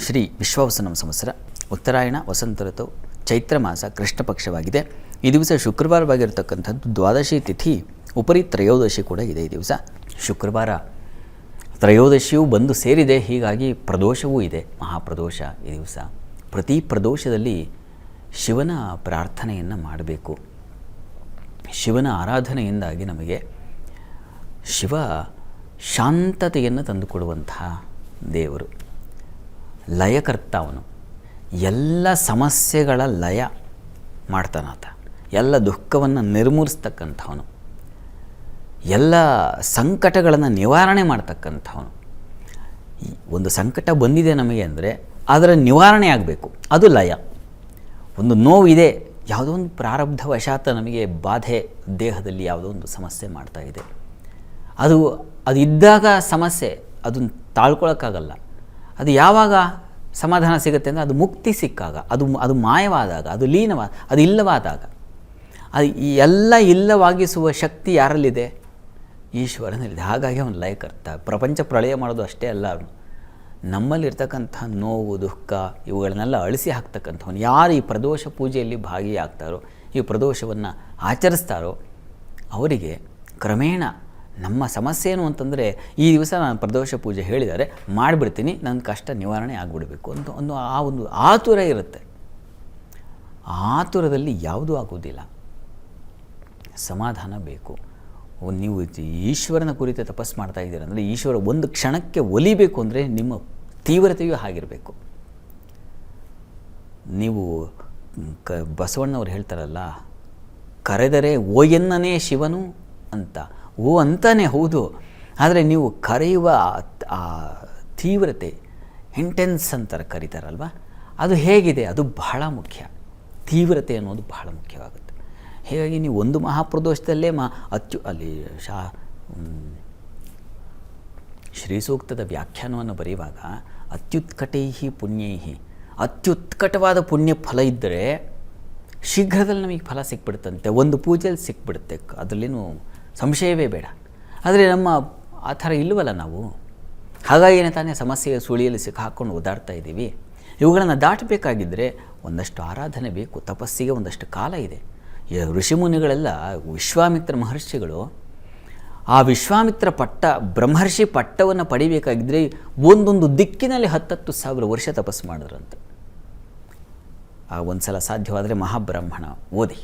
ಶ್ರೀ ವಿಶ್ವಾವಸು ಸಂವತ್ಸರ ಉತ್ತರಾಯಣ ವಸಂತ ಋತು ಚೈತ್ರ ಮಾಸ ಕೃಷ್ಣ ಪಕ್ಷವಾಗಿದೆ. ಈ ದಿವಸ ಶುಕ್ರವಾರವಾಗಿರತಕ್ಕಂಥದ್ದು ದ್ವಾದಶಿ ತಿಥಿ ಉಪರಿ ತ್ರಯೋದಶಿ ಕೂಡ ಇದೆ. ಈ ದಿವಸ ಶುಕ್ರವಾರ ತ್ರಯೋದಶಿಯೂ ಬಂದು ಸೇರಿದೆ, ಹೀಗಾಗಿ ಪ್ರದೋಷವೂ ಇದೆ, ಮಹಾಪ್ರದೋಷ ಈ ದಿವಸ. ಪ್ರತಿ ಪ್ರದೋಷದಲ್ಲಿ ಶಿವನ ಪ್ರಾರ್ಥನೆಯನ್ನು ಮಾಡಬೇಕು. ಶಿವನ ಆರಾಧನೆಯಿಂದಾಗಿ ನಮಗೆ ಶಿವ ಶಾಂತತೆಯನ್ನು ತಂದುಕೊಡುವಂತಹ ದೇವರು, ಲಯಕರ್ತ. ಅವನು ಎಲ್ಲ ಸಮಸ್ಯೆಗಳ ಲಯ ಮಾಡ್ತಾನಾತ, ಎಲ್ಲ ದುಃಖವನ್ನು ನಿರ್ಮೂಲಿಸ್ತಕ್ಕಂಥವನು, ಎಲ್ಲ ಸಂಕಟಗಳನ್ನು ನಿವಾರಣೆ ಮಾಡ್ತಕ್ಕಂಥವನು. ಒಂದು ಸಂಕಟ ಬಂದಿದೆ ನಮಗೆ ಅಂದರೆ ಅದರ ನಿವಾರಣೆ ಆಗಬೇಕು, ಅದು ಲಯ. ಒಂದು ನೋವಿದೆ, ಯಾವುದೋ ಒಂದು ಪ್ರಾರಬ್ಧವಶಾತ್ ನಮಗೆ ಬಾಧೆ, ದೇಹದಲ್ಲಿ ಯಾವುದೋ ಒಂದು ಸಮಸ್ಯೆ ಮಾಡ್ತಾಯಿದೆ, ಅದು ಇದ್ದಾಗ ಸಮಸ್ಯೆ, ಅದನ್ನು ತಾಳ್ಕೊಳಕ್ಕಾಗಲ್ಲ. ಅದು ಯಾವಾಗ ಸಮಾಧಾನ ಸಿಗುತ್ತೆ ಅಂದರೆ ಅದು ಮುಕ್ತಿ ಸಿಕ್ಕಾಗ, ಅದು ಮಾಯವಾದಾಗ, ಅದು ಅದು ಇಲ್ಲವಾದಾಗ. ಅದು ಎಲ್ಲ ಇಲ್ಲವಾಗಿಸುವ ಶಕ್ತಿ ಯಾರಲ್ಲಿದೆ? ಈಶ್ವರನಲ್ಲಿದೆ. ಹಾಗಾಗಿ ಅವನು ಲಯಕರ್ತ. ಪ್ರಪಂಚ ಪ್ರಳಯ ಮಾಡೋದು ಅಷ್ಟೇ ಅಲ್ಲ, ಅವನು ನಮ್ಮಲ್ಲಿರ್ತಕ್ಕಂಥ ನೋವು ದುಃಖ ಇವುಗಳನ್ನೆಲ್ಲ ಅಳಿಸಿ ಹಾಕ್ತಕ್ಕಂಥವನು. ಯಾರು ಈ ಪ್ರದೋಷ ಪೂಜೆಯಲ್ಲಿ ಭಾಗಿಯಾಗ್ತಾರೋ, ಈ ಪ್ರದೋಷವನ್ನು ಆಚರಿಸ್ತಾರೋ ಅವರಿಗೆ ಕ್ರಮೇಣ ನಮ್ಮ ಸಮಸ್ಯೆ ಏನು ಅಂತಂದರೆ, ಈ ದಿವಸ ನಾನು ಪ್ರದೋಷ ಪೂಜೆ ಹೇಳಿದರೆ ಮಾಡಿಬಿಡ್ತೀನಿ, ನನ್ನ ಕಷ್ಟ ನಿವಾರಣೆ ಆಗಿಬಿಡಬೇಕು ಅಂತ ಒಂದು ಆತುರ ಇರುತ್ತೆ. ಆತುರದಲ್ಲಿ ಯಾವುದೂ ಆಗೋದಿಲ್ಲ, ಸಮಾಧಾನ ಬೇಕು. ನೀವು ಈಶ್ವರನ ಕುರಿತು ತಪಸ್ಸು ಮಾಡ್ತಾ ಇದ್ದೀರ ಅಂದರೆ, ಈಶ್ವರ ಒಂದು ಕ್ಷಣಕ್ಕೆ ಒಲಿಬೇಕು ಅಂದರೆ ನಿಮ್ಮ ತೀವ್ರತೆಯೂ ಹಾಗಿರಬೇಕು. ನೀವು ಬಸವಣ್ಣವ್ರು ಹೇಳ್ತಾರಲ್ಲ, ಕರೆದರೆ ಓ ಎನ್ನನೇ ಶಿವನು ಅಂತ. ಓ ಅಂತಾನೆ ಹೌದು, ಆದರೆ ನೀವು ಕರೆಯುವ ಆ ತೀವ್ರತೆ, ಇಂಟೆನ್ಸ್ ಅಂತಾರೆ ಕರೀತಾರಲ್ವ, ಅದು ಹೇಗಿದೆ, ಅದು ಬಹಳ ಮುಖ್ಯ. ತೀವ್ರತೆ ಅನ್ನೋದು ಬಹಳ ಮುಖ್ಯವಾಗುತ್ತೆ. ಹೀಗಾಗಿ ನೀವು ಒಂದು ಮಹಾಪ್ರದೋಷದಲ್ಲೇ ಅಲ್ಲಿ ಶ್ರೀ ಸೂಕ್ತದ ವ್ಯಾಖ್ಯಾನವನ್ನು ಬರೆಯುವಾಗ ಅತ್ಯುತ್ಕಟೈಹಿ ಪುಣ್ಯೈಹಿ, ಅತ್ಯುತ್ಕಟವಾದ ಪುಣ್ಯ ಫಲ ಇದ್ದರೆ ಶೀಘ್ರದಲ್ಲಿ ನಮಗೆ ಫಲ ಸಿಕ್ಬಿಡುತ್ತಂತೆ, ಒಂದು ಪೂಜೆಯಲ್ಲಿ ಸಿಕ್ಬಿಡುತ್ತೆ, ಅದರಲ್ಲೇನು ಸಂಶಯವೇ ಬೇಡ. ಆದರೆ ನಮ್ಮ ಆ ಥರ ಇಲ್ಲವಲ್ಲ ನಾವು. ಹಾಗಾಗಿಯೇ ತಾನೇ ಸಮಸ್ಯೆಯ ಸುಳಿಯಲ್ಲಿ ಸಿಕ್ಕಾಕೊಂಡು ಓದಾಡ್ತಾ ಇದ್ದೀವಿ. ಇವುಗಳನ್ನು ದಾಟಬೇಕಾಗಿದ್ದರೆ ಒಂದಷ್ಟು ಆರಾಧನೆ ಬೇಕು, ತಪಸ್ಸಿಗೆ ಒಂದಷ್ಟು ಕಾಲ ಇದೆ. ಈ ಋಷಿಮುನಿಗಳೆಲ್ಲ, ವಿಶ್ವಾಮಿತ್ರ ಮಹರ್ಷಿಗಳು, ಆ ವಿಶ್ವಾಮಿತ್ರ ಬ್ರಹ್ಮರ್ಷಿ ಪಟ್ಟವನ್ನು ಪಡಿಬೇಕಾಗಿದ್ದರೆ ಒಂದೊಂದು ದಿಕ್ಕಿನಲ್ಲಿ 10,000 ವರ್ಷ ತಪಸ್ಸು ಮಾಡಿದ್ರಂತೆ. ಒಂದು ಸಲ ಸಾಧ್ಯವಾದರೆ ಮಹಾಬ್ರಾಹ್ಮಣ ಓದಿ.